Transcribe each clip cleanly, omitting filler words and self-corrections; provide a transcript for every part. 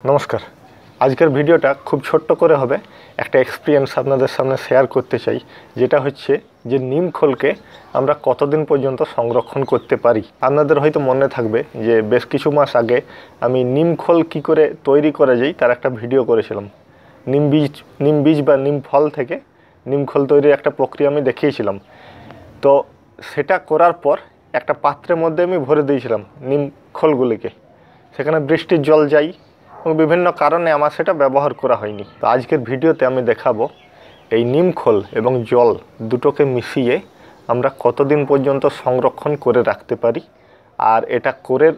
नमस्कार आजकेर भिडियोटा खूब छोट्ट करे होबे एकटा एक्सपिरियेंस आपनादेर सामने शेयर करते चाই जेटा हच्छे जे नीम खोलके आमरा कतदिन पर्यन्त संरक्षण करते पारी। आपनादेर हयतो मने थाकबे जे बेश किछु मास आगे आमी नीम खोल कि करे तैरी करा जाय तार एकटा भिडियो करेछिलाम। नीम बीज बा नीम फल थेके नीम खोल तैरिर एकटा प्रक्रिया आमी देखिয়েছিলাম। तो सेटा करार पर एकटा पात्रेर मध्य आमी भरे दिয়েছিলাম नीम खोलगुलिके, सेखाने बृष्टिर जल जाय विभिन्न कारणे आमार सेटा व्यवहार करा हयनि। तो आजकेर भिडियोते आमी देखाबो এই नीम खोल एबं जल दुटोके मिशिए आमरा कतदिन पर्यन्त संरक्षण करे राखते पारी और एटा करे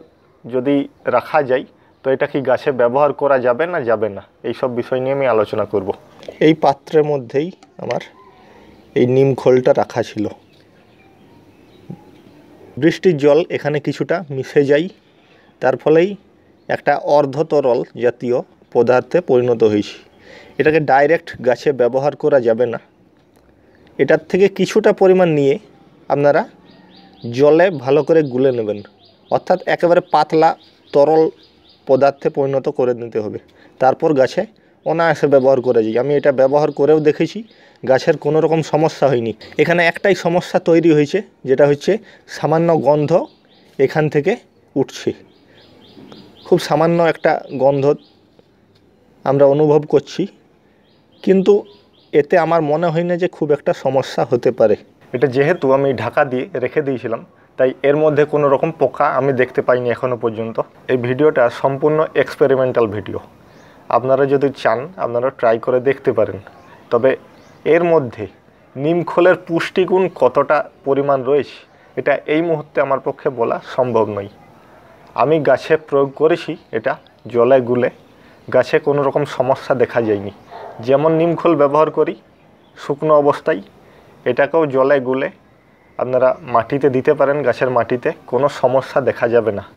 यदि राखा जाय तो एटा कि गाছে व्यवहार करा जाबे ना जाबे ना এই সব বিষয় নিয়ে আমি আলোচনা করব। এই পাত্রের মধ্যেই আমার এই नीम खोलটা রাখা ছিল। বৃষ্টির জল এখানে কিছুটা মিশে যায়, তার ফলেই একটা অর্ধতরল জাতীয় পদার্থে পরিণত হয়েছে। এটাকে ডাইরেক্ট গাছে ব্যবহার করা যাবে না, এটার থেকে কিছুটা পরিমাণ নিয়ে আপনারা জলে ভালো করে গুলে নেবেন, অর্থাৎ একেবারে পাতলা তরল পদার্থে পরিণত করে নিতে হবে, তারপর গাছে অনায়াসে ব্যবহার করা যায়। আমি এটা ব্যবহার করেও দেখেছি, গাছের কোনো রকম সমস্যা হয়নি। এখানে একটাই সমস্যা তৈরি হয়েছে, যেটা হচ্ছে সামান্য গন্ধ এখান থেকে উঠছে, খুব সামান্য একটা গন্ধ আমরা অনুভব করছি, কিন্তু এতে আমার মনে হয় না যে খুব একটা সমস্যা হতে পারে। এটা যেহেতু আমি ঢাকা দিয়ে রেখে দিয়েছিলাম তাই এর মধ্যে কোনো রকম পোকা আমি দেখতে পাইনি এখনো পর্যন্ত। এই ভিডিওটা সম্পূর্ণ এক্সপেরিমেন্টাল ভিডিও, আপনারা যদি চান আপনারা ট্রাই করে দেখতে পারেন। তবে এর মধ্যে নিম খোলের পুষ্টিগুণ কতটা পরিমাণ রয়েছে এটা এই মুহূর্তে আমার পক্ষে বলা সম্ভব নয়। আমি গাছে প্রয়োগ করেছি, এটা জলে গুলে গাছে কোনো রকম সমস্যা দেখা যায়নি। যেমন নিম খোল ব্যবহার করি শুকনো অবস্থায়, এটাকেও জলে গুলে আপনারা মাটিতে দিতে পারেন, গাছের মাটিতে কোনো সমস্যা দেখা যাবে না।